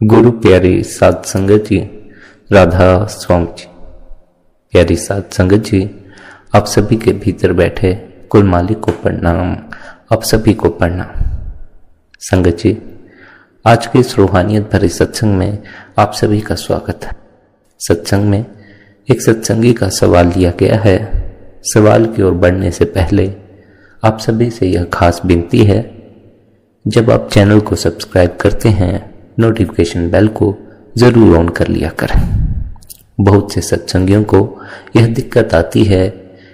गुरु प्यारी साध संगत जी, राधा स्वामी जी। प्यारी साध संगत जी, आप सभी के भीतर बैठे कुल मालिक को प्रणाम, आप सभी को प्रणाम। संगत जी, आज के इस रूहानियत भरे सत्संग में आप सभी का स्वागत है। सत्संग में एक सत्संगी का सवाल लिया गया है। सवाल की ओर बढ़ने से पहले आप सभी से यह खास विनती है, जब आप चैनल को सब्सक्राइब करते हैं, नोटिफिकेशन बेल को जरूर ऑन कर लिया करें। बहुत से सत्संगियों को यह दिक्कत आती है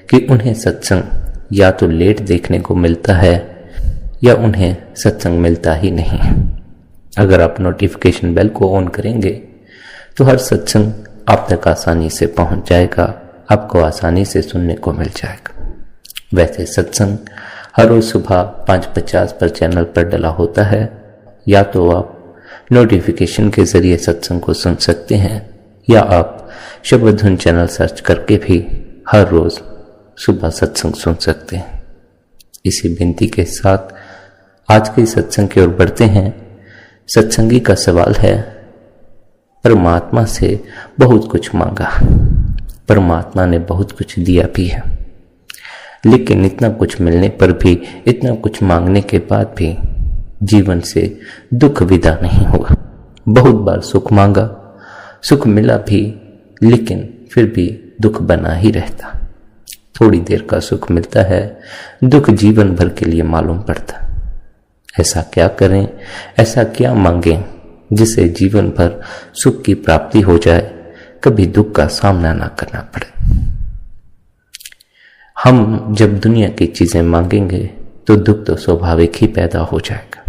कि उन्हें सत्संग या तो लेट देखने को मिलता है या उन्हें सत्संग मिलता ही नहीं। अगर आप नोटिफिकेशन बेल को ऑन करेंगे तो हर सत्संग आप तक आसानी से पहुंच जाएगा, आपको आसानी से सुनने को मिल जाएगा। वैसे सत्संग हर रोज सुबह 5:50 पर चैनल पर डला होता है, या तो आप नोटिफिकेशन के जरिए सत्संग को सुन सकते हैं या आप शब्द धुन चैनल सर्च करके भी हर रोज सुबह सत्संग सुन सकते हैं। इसी विनती के साथ आज के सत्संग की ओर बढ़ते हैं। सत्संगी का सवाल है, परमात्मा से बहुत कुछ मांगा, परमात्मा ने बहुत कुछ दिया भी है, लेकिन इतना कुछ मिलने पर भी, इतना कुछ मांगने के बाद भी जीवन से दुख विदा नहीं हुआ। बहुत बार सुख मांगा, सुख मिला भी, लेकिन फिर भी दुख बना ही रहता। थोड़ी देर का सुख मिलता है, दुख जीवन भर के लिए मालूम पड़ता। ऐसा क्या करें, ऐसा क्या मांगें जिससे जीवन भर सुख की प्राप्ति हो जाए, कभी दुख का सामना ना करना पड़े। हम जब दुनिया की चीजें मांगेंगे तो दुख तो स्वाभाविक ही पैदा हो जाएगा।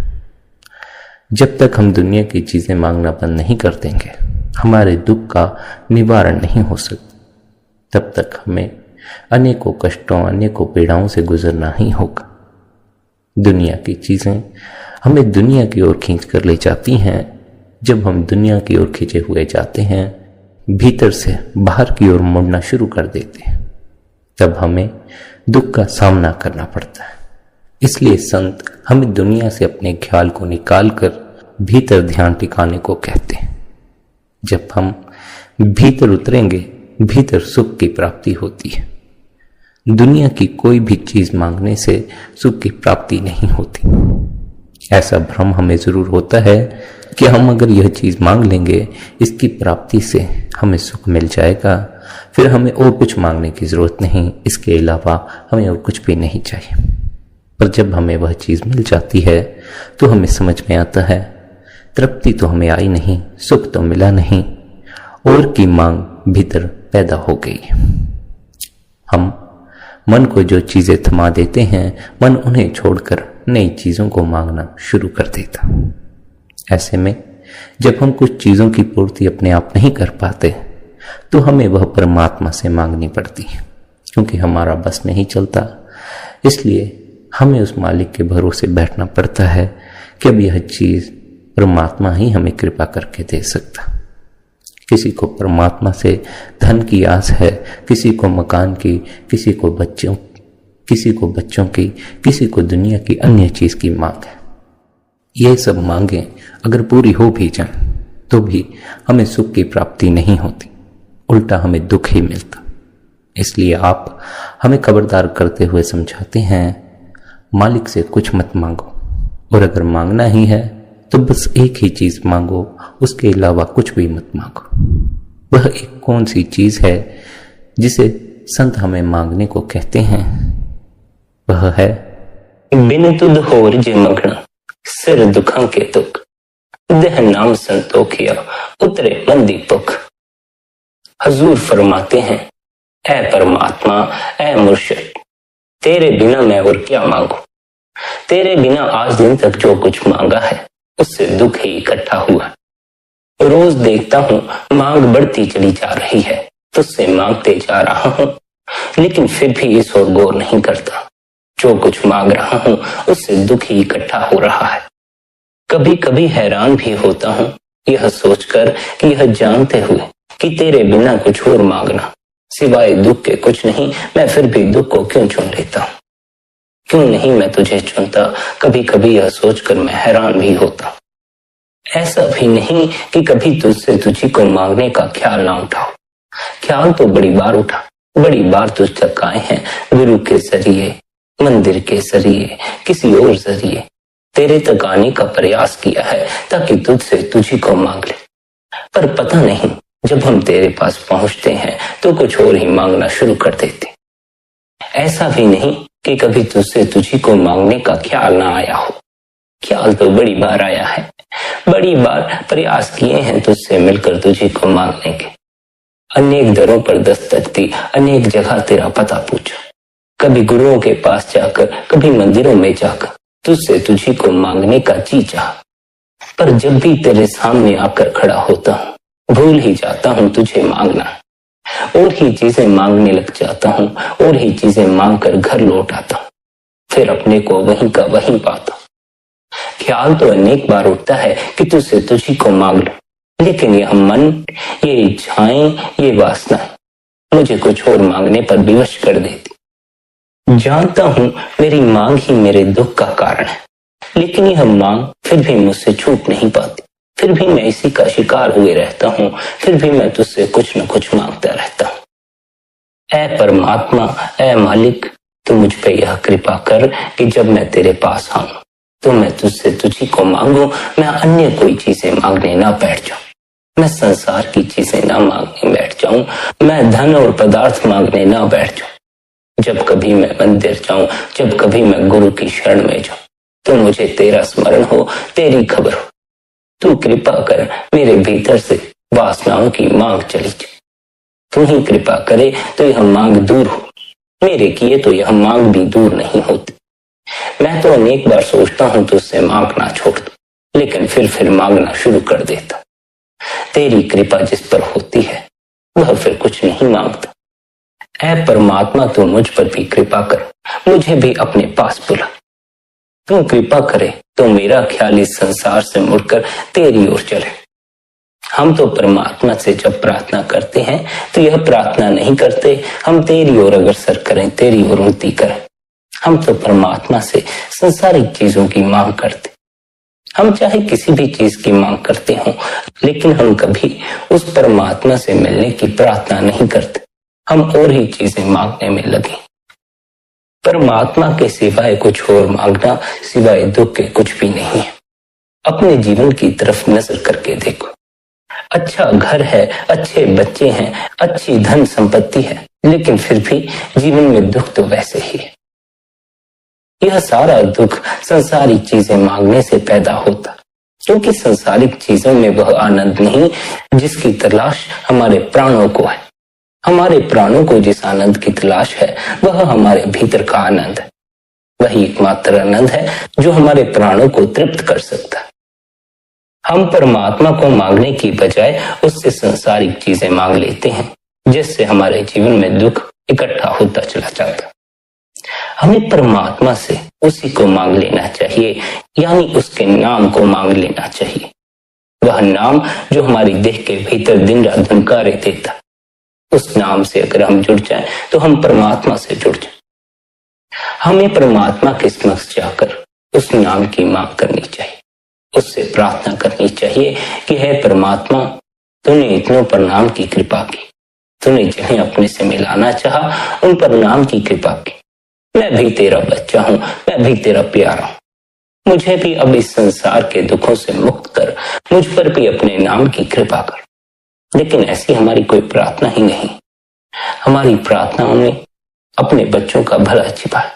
जब तक हम दुनिया की चीजें मांगना बंद नहीं कर देंगे, हमारे दुख का निवारण नहीं हो सकता। तब तक हमें अनेकों कष्टों, अनेकों पीड़ाओं से गुजरना ही होगा। दुनिया की चीजें हमें दुनिया की ओर खींच कर ले जाती हैं। जब हम दुनिया की ओर खींचे हुए जाते हैं, भीतर से बाहर की ओर मुड़ना शुरू कर देते हैं, तब हमें दुख का सामना करना पड़ता है। इसलिए संत हमें दुनिया से अपने ख्याल को निकालकर भीतर ध्यान टिकाने को कहते हैं। जब हम भीतर उतरेंगे, भीतर सुख की प्राप्ति होती है। दुनिया की कोई भी चीज मांगने से सुख की प्राप्ति नहीं होती। ऐसा भ्रम हमें जरूर होता है कि हम अगर यह चीज मांग लेंगे, इसकी प्राप्ति से हमें सुख मिल जाएगा, फिर हमें और कुछ मांगने की जरूरत नहीं, इसके अलावा हमें और कुछ भी नहीं चाहिए। पर जब हमें वह चीज मिल जाती है तो हमें समझ में आता है, तृप्ति तो हमें आई नहीं, सुख तो मिला नहीं, और की मांग भीतर पैदा हो गई। हम मन को जो चीजें थमा देते हैं, मन उन्हें छोड़कर नई चीजों को मांगना शुरू कर देता। ऐसे में जब हम कुछ चीजों की पूर्ति अपने आप नहीं कर पाते तो हमें वह परमात्मा से मांगनी पड़ती है, क्योंकि हमारा बस नहीं चलता। इसलिए हमें उस मालिक के भरोसे बैठना पड़ता है कि अब यह चीज परमात्मा ही हमें कृपा करके दे सकता। किसी को परमात्मा से धन की आस है, किसी को मकान की, किसी को बच्चों की, किसी को दुनिया की अन्य चीज की मांग है। ये सब मांगे अगर पूरी हो भी जाए तो भी हमें सुख की प्राप्ति नहीं होती, उल्टा हमें दुख ही मिलता। इसलिए आप हमें खबरदार करते हुए समझाते हैं, मालिक से कुछ मत मांगो, और अगर मांगना ही है तो बस एक ही चीज मांगो, उसके अलावा कुछ भी मत मांगो। वह एक कौन सी चीज है जिसे संत हमें मांगने को कहते हैं? वह है बिन तुद होर जे मगना, सिर दुखों के तुक, देह नाम संतोखिया, उतरे मंदी पुख। हजूर फरमाते हैं, ऐ परमात्मा, ऐ मुर्शिद, तेरे बिना मैं और क्या मांगू। तेरे बिना आज दिन तक जो कुछ मांगा है, उससे दुख ही इकट्ठा हुआ। रोज देखता हूं मांग बढ़ती चली जा रही है, तुझसे मांगते जा रहा हूं, लेकिन फिर भी इस ओर गौर नहीं करता। जो कुछ मांग रहा हूं, उससे दुख ही इकट्ठा हो रहा है। कभी कभी हैरान भी होता हूं, यह सोचकर कि यह जानते हुए कि तेरे बिना कुछ और मांगना सिवाय दुख के कुछ नहीं, मैं फिर भी दुख को क्यों चुन लेता हूं। क्यों नहीं मैं तुझे चुनता, कभी कभी यह सोचकर मैं हैरान भी होता। ऐसा भी नहीं कि कभी तुझसे तुझी को मांगने का ख्याल ना उठाओ। ख्याल तो बड़ी बार उठा, बड़ी बार तुझ तक आए हैं, गुरु के जरिए, मंदिर के जरिए, किसी और जरिए तेरे तक आने का प्रयास किया है ताकि तुझसे तुझी को मांग ले। पर पता नहीं, जब हम तेरे पास पहुंचते हैं तो कुछ और ही मांगना शुरू कर देते। ऐसा भी नहीं कि कभी तुझसे तुझी को मांगने का ख्याल ना आया हो। ख्याल तो बड़ी बार आया है, बड़ी बार प्रयास किए हैं तुझसे मिलकर तुझी को मांगने के। अनेक दरों पर दस्तक दी, अनेक जगह तेरा पता पूछा, कभी गुरुओं के पास जाकर, कभी मंदिरों में जाकर तुझसे तुझी को मांगने का जी चाहा। पर जब भी तेरे सामने आकर खड़ा होता हूँ, भूल ही जाता हूँ तुझे मांगना, और ही चीजें मांगने लग जाता हूँ, और ही चीजें मांग कर घर लौट आता हूँ, फिर अपने को वहीं का वहीं पाता हूँ। ख्याल तो अनेक बार उठता है कि तुझसे तुझी को मांग लो, लेकिन यह मन, ये इच्छाएं, ये वासनाएं मुझे कुछ और मांगने पर विवश कर देती। जानता हूं मेरी मांग ही मेरे दुख का कारण है, लेकिन यह मांग फिर भी मुझसे छूट नहीं पाती। फिर भी मैं इसी का शिकार हुए रहता हूं, फिर भी मैं तुझसे कुछ न कुछ मांगता रहता हूं। ऐ परमात्मा, ऐ मालिक, तू मुझ पे यह कृपा कर कि जब मैं तेरे पास आऊं तो मैं तुझसे तुझी को मांगू, मैं अन्य कोई चीजें मांगने ना बैठ जाऊं, मैं संसार की चीजें ना मांगने बैठ जाऊं, मैं धन और पदार्थ मांगने ना बैठ जाऊं। जब कभी मैं मंदिर जाऊं, जब कभी मैं गुरु की शरण में जाऊं, तो मुझे तेरा स्मरण हो, तेरी खबर हो। तू कृपा कर मेरे भीतर से वासनाओं की मांग चली जाए। तू ही कृपा करे तो यह मांग दूर हो, मेरे किए तो यह मांग भी दूर नहीं होती। मैं तो अनेक बार सोचता हूं तुझसे मांगना छोड़ दूं, लेकिन फिर मांगना शुरू कर देता। तेरी कृपा जिस पर होती है वह फिर कुछ नहीं मांगता। ऐ परमात्मा, तू मुझ पर भी कृपा कर, मुझे भी अपने पास बुला। तू कृपा करे तो मेरा ख्याल इस संसार से मुड़कर तेरी ओर चले। हम तो परमात्मा से जब प्रार्थना करते हैं तो यह प्रार्थना नहीं करते हम तेरी ओर अग्रसर करें, तेरी ओर उन्नति करें। हम तो परमात्मा से संसारिक चीजों की मांग करते। हम चाहे किसी भी चीज की मांग करते हों, लेकिन हम कभी उस परमात्मा से मिलने की प्रार्थना नहीं करते। हम और ही चीजें मांगने में लगे। परमात्मा के सिवाय कुछ और मांगना सिवाय दुख के कुछ भी नहीं है। अपने जीवन की तरफ नजर करके देखो। अच्छा घर है, अच्छे बच्चे हैं, अच्छी धन संपत्ति है, लेकिन फिर भी जीवन में दुख तो वैसे ही है। यह सारा दुख संसारिक चीजें मांगने से पैदा होता, क्योंकि संसारिक चीजों में वह आनंद नहीं जिसकी तलाश हमारे प्राणों को है। हमारे प्राणों को जिस आनंद की तलाश है वह हमारे भीतर का आनंद है। वही एकमात्र आनंद है जो हमारे प्राणों को तृप्त कर सकता है। हम परमात्मा को मांगने की बजाय उससे संसारिक चीजें मांग लेते हैं, जिससे हमारे जीवन में दुख इकट्ठा होता चला जाता। हमें परमात्मा से उसी को मांग लेना चाहिए, यानी उसके नाम को मांग लेना चाहिए। वह नाम जो हमारी देह के भीतर दिन रात धुनकारे देता, उस नाम से अगर हम जुड़ जाएं तो हम परमात्मा से जुड़ जाएं। हमें परमात्मा के समक्ष जाकर उस नाम की मांग करनी चाहिए, उससे प्रार्थना करनी चाहिए कि हे परमात्मा, तूने इतनों पर नाम की कृपा की, तूने जिन्हें अपने से मिलाना चाहा उन पर नाम की कृपा की। मैं भी तेरा बच्चा हूं, मैं भी तेरा प्यारा हूं, मुझे भी अब इस संसार के दुखों से मुक्त कर, मुझ पर भी अपने नाम की कृपा कर। लेकिन ऐसी हमारी कोई प्रार्थना ही नहीं। हमारी प्रार्थनाओं में अपने बच्चों का भला छिपा है,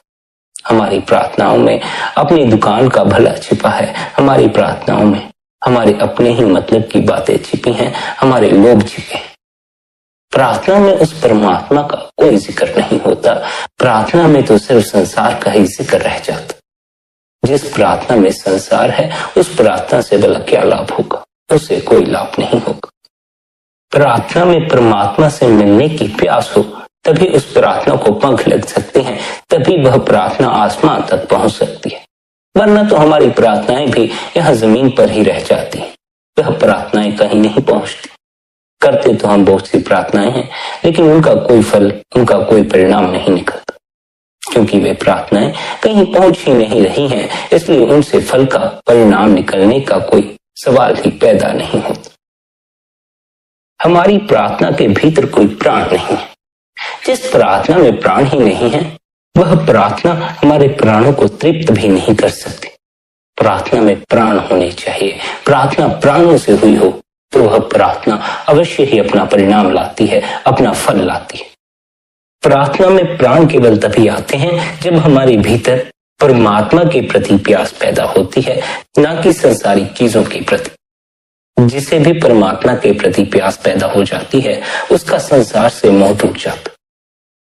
हमारी प्रार्थनाओं में अपनी दुकान का भला छिपा है, हमारी प्रार्थनाओं में हमारे अपने ही मतलब की बातें छिपी हैं, हमारे लोभ छिपे हैं। प्रार्थना में उस परमात्मा का कोई जिक्र नहीं होता। प्रार्थना में तो सिर्फ संसार का ही जिक्र रह जाता। जिस प्रार्थना में संसार है उस प्रार्थना से भला क्या लाभ होगा? उससे कोई लाभ नहीं होगा। प्रार्थना में परमात्मा से मिलने की प्यास हो तभी उस प्रार्थना को पंख लग सकते हैं, तभी वह प्रार्थना आसमान तक पहुंच सकती है। वरना तो हमारी प्रार्थनाएं भी यहाँ जमीन पर ही रह जाती हैं, वह प्रार्थनाएं कहीं नहीं पहुंचती। करते तो हम बहुत सी प्रार्थनाएं हैं, लेकिन उनका कोई फल, उनका कोई परिणाम नहीं निकलता, क्योंकि वे प्रार्थनाएं कहीं पहुंच ही नहीं रही हैं। इसलिए उनसे फल का, परिणाम निकलने का कोई सवाल ही पैदा नहीं होता। हमारी प्रार्थना के भीतर कोई प्राण नहीं है। जिस प्रार्थना में प्राण ही नहीं है, वह प्रार्थना हमारे प्राणों को तृप्त भी नहीं कर सकती। प्रार्थना में प्राण होने चाहिए। प्रार्थना प्राणों से हुई हो तो वह प्रार्थना अवश्य ही अपना परिणाम लाती है, अपना फल लाती है। प्रार्थना में प्राण केवल तभी आते हैं जब हमारे भीतर परमात्मा के प्रति प्यास पैदा होती है, ना कि संसारिक चीजों के प्रति। जिसे भी परमात्मा के प्रति प्यास पैदा हो जाती है, उसका संसार से मोह टूट जाता।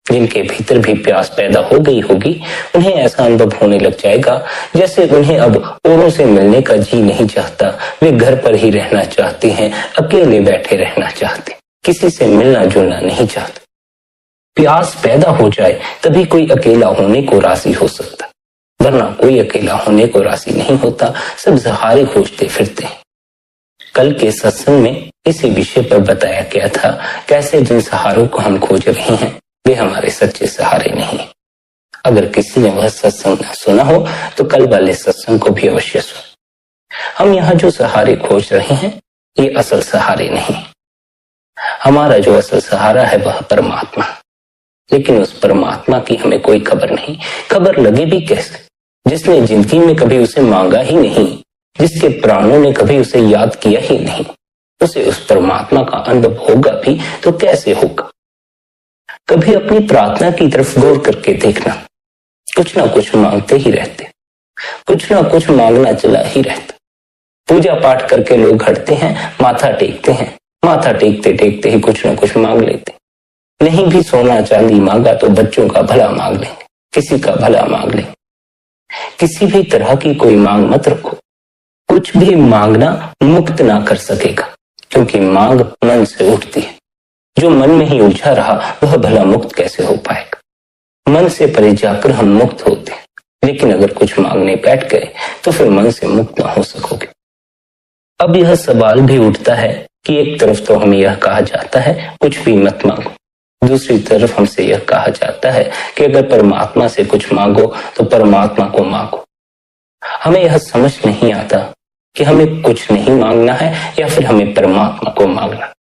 जिनके भीतर भी प्यास पैदा हो गई होगी, उन्हें ऐसा अनुभव होने लग जाएगा जैसे उन्हें अब औरों से मिलने का जी नहीं चाहता। वे घर पर ही रहना चाहते हैं, अकेले बैठे रहना चाहते, किसी से मिलना जुलना नहीं चाहते। प्यास पैदा हो जाए तभी कोई अकेला होने को राजी हो सकता, वरना कोई अकेला होने को राजी नहीं होता। सब सहारे खोजते फिरते हैं। कल के सत्संग में इसी विषय पर बताया गया था, कैसे जिन सहारों को हम खोज रहे हैं वे हमारे सच्चे सहारे नहीं। अगर किसी ने वह सत्संग न सुना हो तो कल वाले सत्संग को भी अवश्य सुन। हम यहाँ जो सहारे खोज रहे हैं ये असल सहारे नहीं। हमारा जो असल सहारा है वह परमात्मा, लेकिन उस परमात्मा की हमें कोई खबर नहीं। खबर लगे भी कैसे, जिसने जिंदगी में कभी उसे मांगा ही नहीं, जिसके प्राणों ने कभी उसे याद किया ही नहीं, उसे उस परमात्मा का अनुभव होगा भी तो कैसे होगा। कभी अपनी प्रार्थना की तरफ गौर करके देखना, कुछ ना कुछ मांगते ही रहते, कुछ ना कुछ मांगना चला ही रहता। पूजा पाठ करके लोग हटते हैं, माथा टेकते हैं, माथा टेकते टेकते ही कुछ ना कुछ मांग लेते। नहीं भी सोना चांदी मांगा तो बच्चों का भला मांग लेंगे, किसी का भला मांग लेंगे। किसी भी तरह की कोई मांग मत रखो। कुछ भी मांगना मुक्त ना कर सकेगा, क्योंकि मांग मन से उठती है। जो मन में ही उलझा रहा वह भला मुक्त कैसे हो पाएगा। मन से परे जाकर हम मुक्त होते हैं, लेकिन अगर कुछ मांगने बैठ गए तो फिर मन से मुक्त ना हो सकोगे। अब यह सवाल भी उठता है कि एक तरफ तो हमें यह कहा जाता है कुछ भी मत मांगो, दूसरी तरफ हमसे यह कहा जाता है कि अगर परमात्मा से कुछ मांगो तो परमात्मा को मांगो। हमें यह समझ नहीं आता कि हमें कुछ नहीं मांगना है या फिर हमें परमात्मा को मांगना।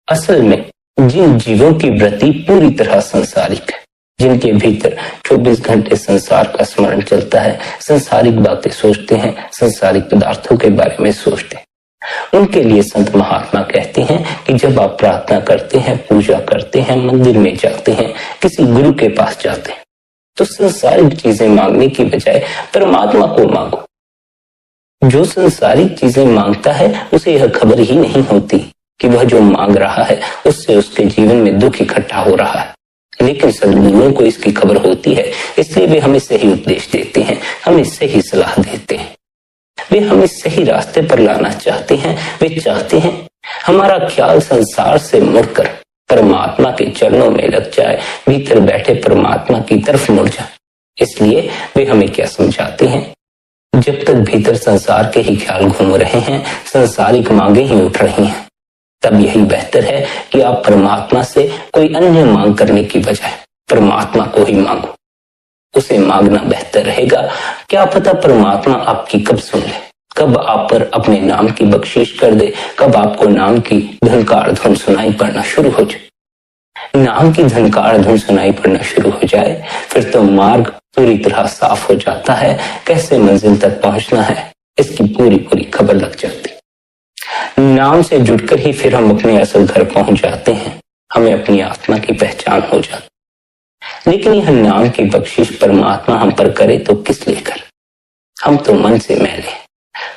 असल में जिन जीवों की वृत्ति पूरी तरह सांसारिक है, जिनके भीतर 24 घंटे संसार का स्मरण चलता है, संसारिक बातें सोचते हैं, संसारिक पदार्थों के बारे में सोचते हैं, उनके लिए संत महात्मा कहते हैं कि जब आप प्रार्थना करते हैं, पूजा करते हैं, मंदिर में जाते हैं, किसी गुरु के पास जाते हैं, तो संसारिक चीजें मांगने की बजाय परमात्मा को मांगो। जो संसारिक चीजें मांगता है उसे यह खबर ही नहीं होती कि वह जो मांग रहा है उससे उसके जीवन में दुख इकट्ठा हो रहा है, लेकिन सद्गुरुओं को इसकी खबर होती है, इसलिए वे हमें सही उपदेश देते हैं, हमें सही सलाह देते हैं। वे हमें सही रास्ते पर लाना चाहते हैं। वे चाहते हैं हमारा ख्याल संसार से मुड़कर परमात्मा के चरणों में लग जाए, भीतर बैठे परमात्मा की तरफ मुड़ जाए। इसलिए वे हमें क्या समझाते हैं, जब तक भीतर संसार के ही ख्याल घूम रहे हैं, संसारिक मांगे ही उठ रही हैं, तब यही बेहतर है कि आप परमात्मा से कोई अन्य मांग करने की बजाय परमात्मा को ही मांगो। उसे मांगना बेहतर रहेगा। क्या पता परमात्मा आपकी कब सुन ले, कब आप पर अपने नाम की बख्शीश कर दे, कब आपको नाम की धनकार धुन सुनाई पड़ना शुरू हो जाए। नाम की धनकार धुन सुनाई पड़ना शुरू हो जाए फिर तो मार्ग पूरी तरह साफ हो जाता है। कैसे मंजिल तक पहुंचना है इसकी पूरी पूरी खबर लग जाती। नाम से जुड़कर ही फिर हम अपने असल घर पहुंच जाते हैं, हमें अपनी आत्मा की पहचान हो जाती। लेकिन यह नाम की बख्शिश परमात्मा हम पर करे तो किस लेकर। हम तो मन से मैले,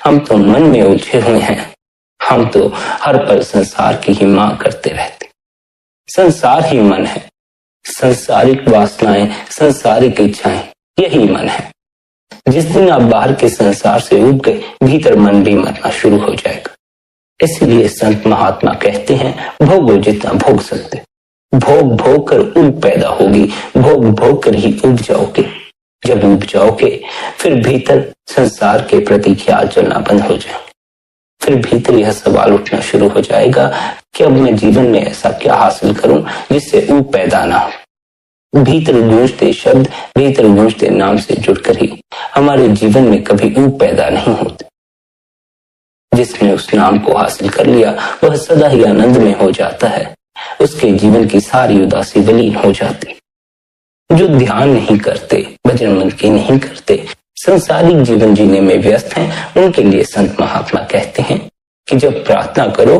हम तो मन में उलझे हुए हैं, हम तो हर पल संसार की ही मांग करते रहते। संसार ही मन है, संसारिक वासनाएं, संसारिक इच्छाएं, यही मन है। जिस दिन आप बाहर के संसार से उब गए, भीतर मन भी मरना शुरू हो जाएगा। इसलिए संत महात्मा कहते हैं, भोगो जितना भोग सकते, भोग भोग कर उब पैदा होगी, भोग भोग कर ही उब जाओगे। जब उब जाओगे फिर भीतर संसार के प्रति ख्याल चलना बंद हो जाए। फिर भीतर यह सवाल उठना शुरू हो जाएगा कि अब मैं जीवन में ऐसा क्या हासिल करूं जिससे ऊब पैदा ना हो। भीतर गूंजते शब्द, भीतर गूंजते नाम से जुड़कर ही हमारे जीवन में कभी ऊब पैदा नहीं होते। जिसने उस नाम को हासिल कर लिया वह सदा ही आनंद में हो जाता है। उसके जीवन की सारी उदासी विलीन हो जाती। जो ध्यान नहीं करते, भजन मन की नहीं करते, संसारिक जीवन जीने में व्यस्त हैं, उनके लिए संत महात्मा कहते हैं कि जब प्रार्थना करो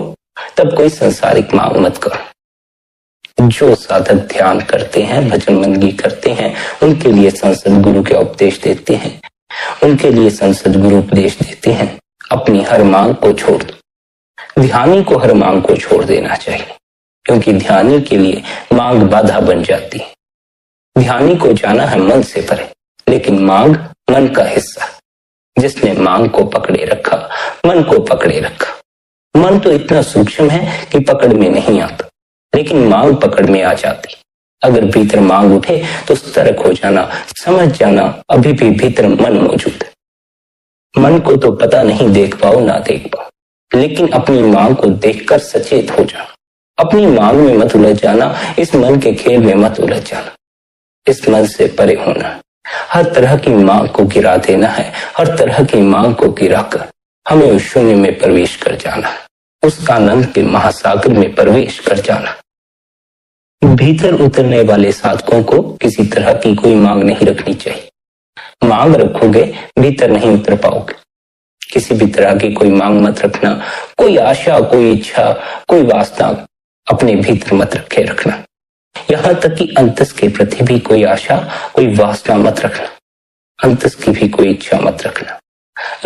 तब कोई संसारिक मांग मत करो। जो साधक ध्यान करते हैं, भजन मंदगी करते हैं, उनके लिए संसद गुरु के उपदेश देते हैं। उनके लिए संसद गुरु उपदेश देते हैं, अपनी हर मांग को छोड़ दो। ध्यानी को हर मांग को छोड़ देना चाहिए, क्योंकि ध्यानी के लिए मांग बाधा बन जाती है। ध्यानी को जाना है मन से परे, लेकिन मांग मन का हिस्सा। जिसने मांग को पकड़े रखा, मन को पकड़े रखा। मन तो इतना सूक्ष्म है कि पकड़ में नहीं आता, लेकिन मांग पकड़ में आ जाती। अगर भीतर मांग उठे तो सतर्क हो जाना, समझ जाना अभी भी भीतर मन मौजूद है। मन को तो पता नहीं देख पाओ ना देख पाओ, लेकिन अपनी मांग को देखकर सचेत हो जाना। अपनी मांग में मत उलझ जाना, इस मन के खेल में मत उलझ जाना। इस मन से परे होना, हर तरह की मांग को गिरा देना है। हर तरह की मांग को गिराकर हमें उस शून्य में प्रवेश कर जाना है, उस आनंद के महासागर में प्रवेश कर जाना। भीतर उतरने वाले साधकों को किसी तरह की कोई मांग नहीं रखनी चाहिए। मांग रखोगे भीतर नहीं उतर पाओगे। किसी भी तरह की कोई मांग मत रखना, कोई आशा, कोई इच्छा, कोई वासना अपने भीतर मत रखे रखना। यहां तक कि अंतस के प्रति भी कोई आशा, कोई वासना मत रखना। अंतस की भी कोई इच्छा मत रखना।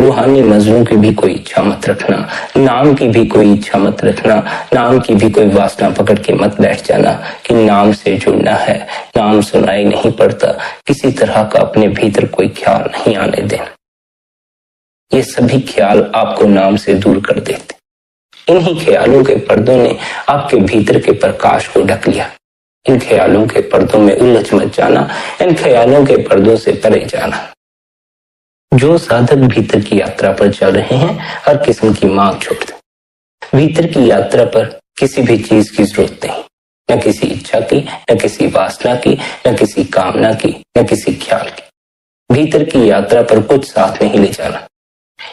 रूहानी मंजरों की भी कोई इच्छा मत रखना। नाम की भी कोई इच्छा मत रखना। नाम की भी कोई वासना पकड़ के मत बैठ जाना कि नाम से जुड़ना है, नाम सुनाई नहीं पड़ता। किसी तरह का अपने भीतर कोई ख्याल नहीं आने देना। ये सभी ख्याल आपको नाम से दूर कर देते। इन्हीं ख्यालों के पर्दों ने आपके भीतर के प्रकाश को ढक लिया। इन ख्यालों के पर्दों में उलझ मत जाना, इन ख्यालों के पर्दों से परे जाना। जो साधक भीतर की यात्रा पर चल रहे हैं, हर किस्म की मांग छोड़ दें। भीतर की यात्रा पर किसी भी चीज की जरूरत नहीं, न किसी इच्छा की, न किसी वासना की, न किसी कामना की, न किसी ख्याल की। भीतर की यात्रा पर कुछ साथ नहीं ले जाना।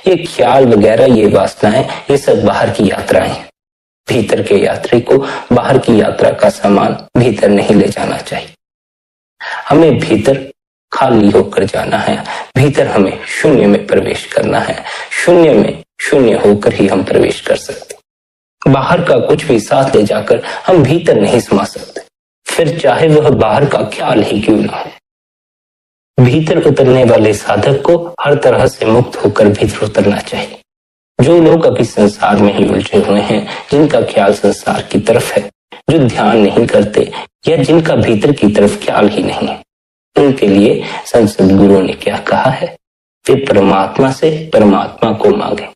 ये ख्याल वगैरह, ये वासनाएं, ये सब बाहर की यात्राएं हैं। भीतर के यात्री को बाहर की यात्रा का सामान भीतर नहीं ले जाना चाहिए। हमें भीतर खाली होकर जाना है। भीतर हमें शून्य में प्रवेश करना है। शून्य में शून्य होकर ही हम प्रवेश कर सकते। बाहर का कुछ भी साथ ले जाकर हम भीतर नहीं समा सकते, फिर चाहे वह बाहर का ख्याल ही क्यों ना हो। भीतर उतरने वाले साधक को हर तरह से मुक्त होकर भीतर उतरना चाहिए। जो लोग अभी संसार में ही उलझे हुए हैं, जिनका ख्याल संसार की तरफ है, जो ध्यान नहीं करते या जिनका भीतर की तरफ ख्याल ही नहीं है, उनके लिए संत सद्गुरुओं ने क्या कहा है? वे परमात्मा से परमात्मा को मांगे,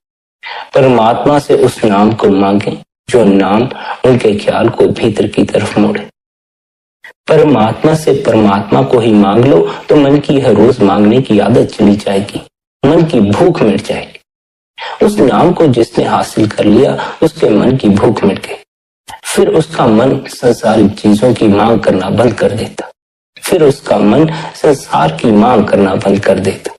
परमात्मा से उस नाम को मांगे जो नाम उनके ख्याल को भीतर की तरफ मोड़े। परमात्मा से परमात्मा को ही मांग लो तो मन की हर रोज मांगने की आदत चली जाएगी, मन की भूख मिट जाएगी। उस नाम को जिसने हासिल कर लिया उसके मन की भूख मिट गई। फिर उसका मन संसारिक चीजों की मांग करना बंद कर देता। फिर उसका मन संसार की मांग करना बंद कर देता।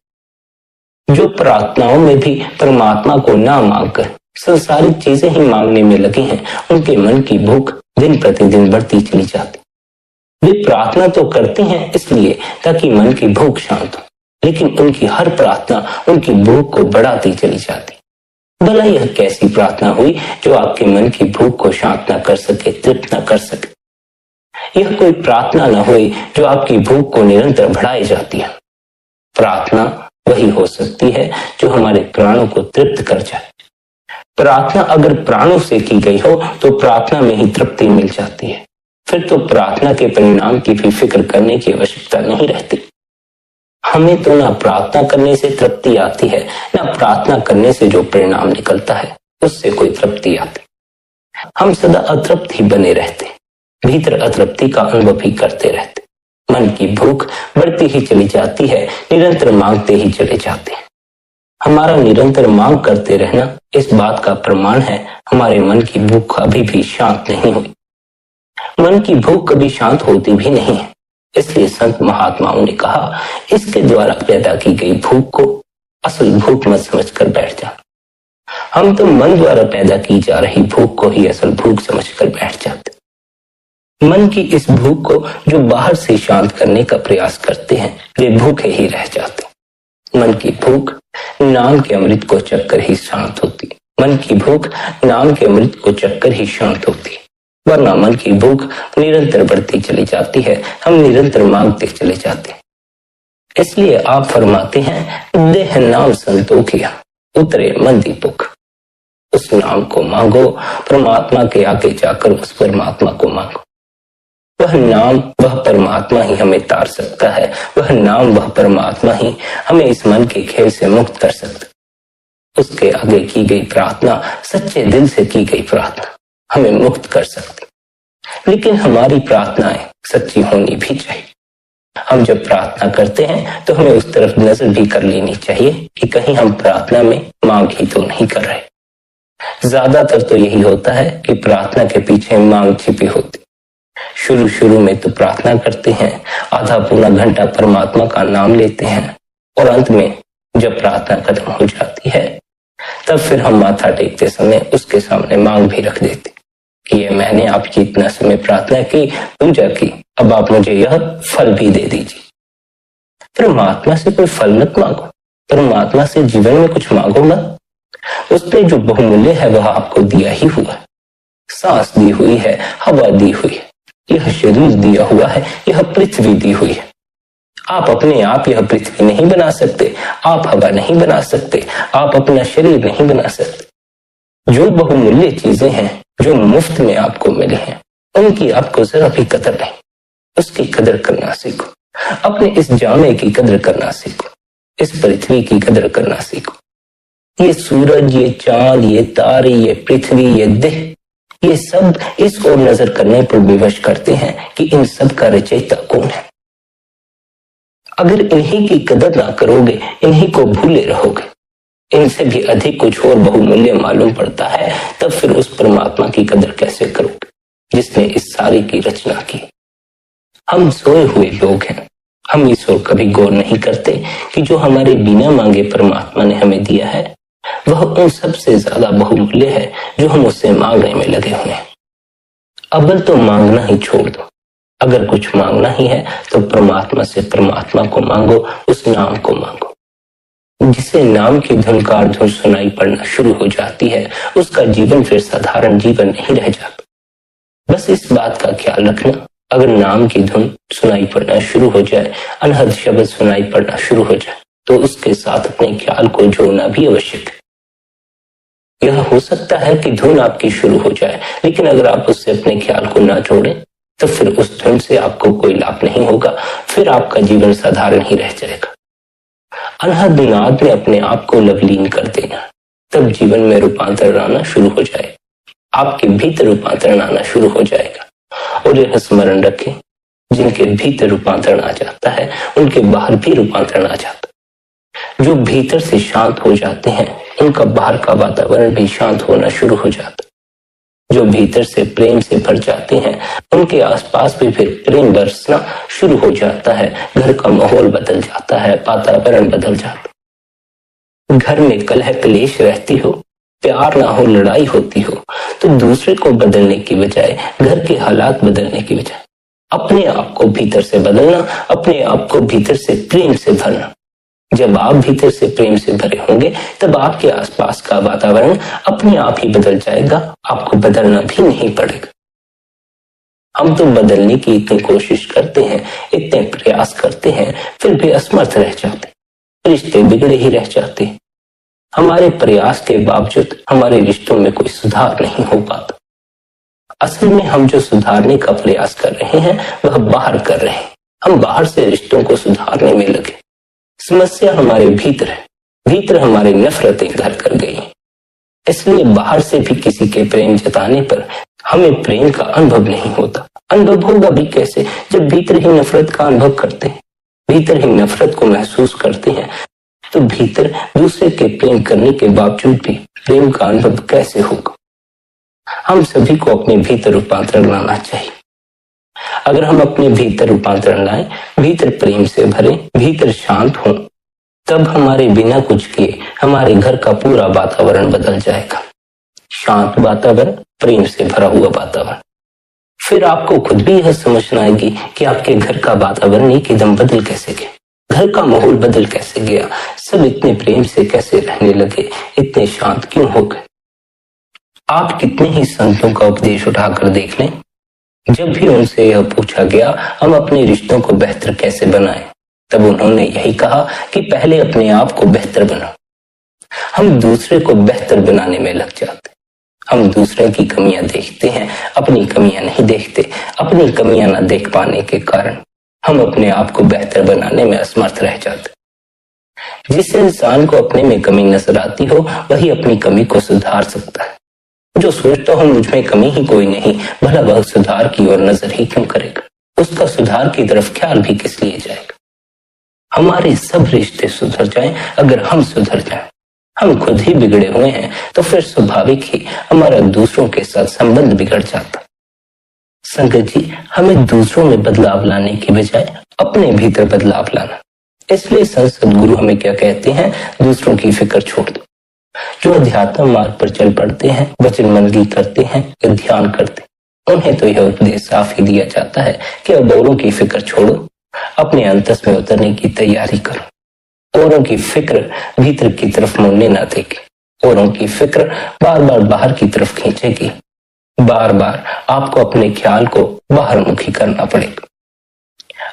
जो प्रार्थनाओं में भी परमात्मा को ना मांगकर संसारिक चीजें ही मांगने में लगे हैं, उनके मन की भूख दिन प्रतिदिन बढ़ती चली जाती। वे प्रार्थना तो करते हैं इसलिए ताकि मन की भूख शांत हो, लेकिन उनकी हर प्रार्थना उनकी भूख को बढ़ाती चली जाती। भला यह कैसी प्रार्थना हुई जो आपके मन की भूख को शांत न कर सके, तृप्त न कर सके? यह कोई प्रार्थना न हुई जो आपकी भूख को निरंतर बढ़ाई जाती है। प्रार्थना वही हो सकती है जो हमारे प्राणों को तृप्त कर जाए। प्रार्थना अगर प्राणों से की गई हो तो प्रार्थना में ही तृप्ति मिल जाती है। फिर तो प्रार्थना के परिणाम की भी फिक्र करने की आवश्यकता नहीं रहती। हमें तो ना प्रार्थना करने से तृप्ति आती है, ना प्रार्थना करने से जो परिणाम निकलता है उससे कोई तृप्ति आती। हम सदा अतृप्त ही बने रहते, भीतर अतृप्ति का अनुभव ही करते रहते। मन की भूख बढ़ती ही चली जाती है, निरंतर मांगते ही चले जाते हैं। हमारा निरंतर मांग करते रहना इस बात का प्रमाण है हमारे मन की भूख अभी भी शांत नहीं हुई। मन की भूख कभी शांत होती भी नहीं है। इसलिए संत महात्माओं ने कहा, इसके द्वारा पैदा की गई भूख को असल भूख मत समझकर बैठ जा। हम तो मन द्वारा पैदा की जा रही भूख को ही असल भूख समझकर बैठ जाते। मन की इस भूख को जो बाहर से शांत करने का प्रयास करते हैं वे भूखे ही रह जाते। मन की भूख नाम के अमृत को चखकर ही शांत होती। मन की भूख नाम के अमृत को चखकर ही शांत होती, वरना मन की भूख निरंतर बढ़ती चली जाती है। हम निरंतर मांगते चले जाते हैं। इसलिए आप फरमाते हैं, देह नाम संतोखिया उतरे मन दीपक। उस नाम को मांगो, परमात्मा के आगे जाकर उस परमात्मा को मांगो। वह नाम, वह परमात्मा ही हमें तार सकता है। वह नाम, वह परमात्मा ही हमें इस मन के खेल से मुक्त कर सकता है। उसके आगे की गई प्रार्थना, सच्चे दिल से की गई प्रार्थना हमें मुक्त कर सकती। लेकिन हमारी प्रार्थनाएं सच्ची होनी भी चाहिए। हम जब प्रार्थना करते हैं तो हमें उस तरफ नजर भी कर लेनी चाहिए कि कहीं हम प्रार्थना में मांग ही तो नहीं कर रहे। ज्यादातर तो यही होता है कि प्रार्थना के पीछे मांग छिपी होती। शुरू में तो प्रार्थना करते हैं, आधा पौना घंटा परमात्मा का नाम लेते हैं, और अंत में जब प्रार्थना खत्म हो जाती है तब फिर हम माथा टेकते समय उसके सामने मांग भी रख देते कि ये मैंने आपकी इतना समय प्रार्थना की, पूजा की, अब आप मुझे यह फल भी दे दीजिए। परमात्मा से कोई फल मत मांगो, परमात्मा से जीवन में कुछ मांगो मत। उसने जो बहुमूल्य है वह आपको दिया ही हुआ है। सांस दी हुई है, हवा दी हुई है, यह शरीर दिया हुआ है, यह पृथ्वी दी हुई है। आप अपने आप यह पृथ्वी नहीं बना सकते, आप हवा नहीं बना सकते, आप अपना शरीर नहीं बना सकते। जो बहुमूल्य चीजें हैं, जो मुफ्त में आपको मिली हैं, उनकी आपको जरा भी कदर नहीं। उसकी कदर करना सीखो। अपने इस जामे की कदर करना सीखो, इस पृथ्वी की कदर करना सीखो। ये सूरज, ये चांद, ये तारे, ये पृथ्वी, ये देह, ये सब इस ओर नजर करने पर विवश करते हैं कि इन सब का रचयिता कौन है। अगर इन्हीं की कदर ना करोगे, इन्हीं को भूले रहोगे, इनसे भी अधिक कुछ और बहुमूल्य मालूम पड़ता है, तब फिर उस परमात्मा की कदर कैसे करोगे जिसने इस सारी की रचना की। हम सोए हुए लोग हैं। हम इस ओर कभी गौर नहीं करते कि जो हमारे बिना मांगे परमात्मा ने हमें दिया है वह उन सबसे ज्यादा बहुमूल्य है जो हम उससे मांगने में लगे हुए हैं। अव्वल तो मांगना ही छोड़ दो। अगर कुछ मांगना ही है तो परमात्मा से परमात्मा को मांगो, उस नाम को मांगो। जिसे नाम की धुनकार धुन सुनाई पड़ना शुरू हो जाती है उसका जीवन फिर साधारण जीवन नहीं रह जाता। बस इस बात का ख्याल रखना, अगर नाम की धुन सुनाई पड़ना शुरू हो जाए, अनहद शब्द सुनाई पड़ना शुरू हो जाए, तो उसके साथ अपने ख्याल को जोड़ना भी आवश्यक है। यह हो सकता है कि धुन आपकी शुरू हो जाए, लेकिन अगर आप उससे अपने ख्याल को ना जोड़ें तो फिर उस धुन से आपको कोई लाभ नहीं होगा। फिर आपका जीवन साधारण ही रह जाएगा। अनहद नाद में अपने आप को लवलीन कर देना, तब जीवन में रूपांतरण आना शुरू हो जाएगा। आपके भीतर रूपांतरण आना शुरू हो जाएगा। और यह स्मरण रखें, जिनके भीतर रूपांतरण आ जाता है उनके बाहर भी रूपांतरण आ जाता है। जो भीतर से शांत हो जाते हैं उनका बाहर का वातावरण भी शांत होना शुरू हो जाता है। जो भीतर से प्रेम से भर जाते हैं उनके आसपास भी फिर प्रेम बरसना शुरू हो जाता है। घर का माहौल बदल जाता है, वातावरण बदल जाता है। घर में कलह क्लेश रहती हो, प्यार ना हो, लड़ाई होती हो, तो दूसरे को बदलने की बजाय, घर के हालात बदलने की बजाय अपने आप को भीतर से बदलना, अपने आप को भीतर से प्रेम से भरना। जब आप भीतर से प्रेम से भरे होंगे तब आपके आसपास का वातावरण अपने आप ही बदल जाएगा, आपको बदलना भी नहीं पड़ेगा। हम तो बदलने की इतनी कोशिश करते हैं, इतने प्रयास करते हैं, फिर भी असमर्थ रह जाते, रिश्ते बिगड़े ही रह जाते। हमारे प्रयास के बावजूद हमारे रिश्तों में कोई सुधार नहीं हो पाता। असल में हम जो सुधारने का प्रयास कर रहे हैं वह बाहर कर रहे हैं। हम बाहर से रिश्तों को सुधारने में लगे। समस्या हमारे भीतर है, भीतर हमारी नफरतें घर कर गई। इसलिए बाहर से भी किसी के प्रेम जताने पर हमें प्रेम का अनुभव नहीं होता। अनुभव होगा भी कैसे जब भीतर ही नफरत का अनुभव करते हैं, भीतर ही नफरत को महसूस करते हैं, तो भीतर दूसरे के प्रेम करने के बावजूद भी प्रेम का अनुभव कैसे होगा। हम सभी को अपने भीतर रूपांतरण लाना चाहिए। अगर हम अपने भीतर रूपांतरण लाएं, भीतर प्रेम से भरे, भीतर शांत हों, तब हमारे बिना कुछ किए हमारे घर का पूरा वातावरण बदल जाएगा। शांत वातावरण, प्रेम से भरा हुआ वातावरण। फिर आपको खुद भी यह समझना आएगी कि आपके घर का वातावरण एकदम बदल कैसे गया, घर का माहौल बदल कैसे गया, सब इतने प्रेम से कैसे रहने लगे, इतने शांत क्यों हो गए। आप कितने ही संतों का उपदेश उठाकर देख लें, जब भी उनसे यह पूछा गया हम अपने रिश्तों को बेहतर कैसे बनाएं, तब उन्होंने यही कहा कि पहले अपने आप को बेहतर बनाओ। हम दूसरे को बेहतर बनाने में लग जाते, हम दूसरे की कमियां देखते हैं, अपनी कमियां नहीं देखते। अपनी कमियां न देख पाने के कारण हम अपने आप को बेहतर बनाने में असमर्थ रह जाते। जिस इंसान को अपने में कमी नजर आती हो वही अपनी कमी को सुधार सकता है। जो सोचता हो मुझ में कमी ही कोई नहीं, भला वह सुधार की ओर नजर ही क्यों करेगा, उसका सुधार की तरफ ख्याल भी किस लिए जाएगा। हमारे सब रिश्ते सुधर जाएं अगर हम सुधर जाएं। हम खुद ही बिगड़े हुए हैं तो फिर स्वाभाविक ही हमारा दूसरों के साथ संबंध बिगड़ जाता। संगत जी, हमें दूसरों में बदलाव लाने की बजाय अपने भीतर बदलाव लाना। इसलिए संत सद्गुरु हमें क्या कहते हैं, दूसरों की फिक्र छोड़ दो। जो अध्यात्म मार्ग पर चल पड़ते हैं, वचन मंडली करते हैं, ध्यान करते हैं, उन्हें तो यह उपदेश साफ ही दिया जाता है कि अब औरों की फिक्र छोड़ो, अपने अंतस में उतरने की तैयारी करो। औरों की फिक्र भीतर की तरफ मुड़ने ना देगी, औरों की फिक्र बार बार बाहर की तरफ खींचेगी। बार बार आपको अपने ख्याल को बाहर मुखी करना पड़ेगा।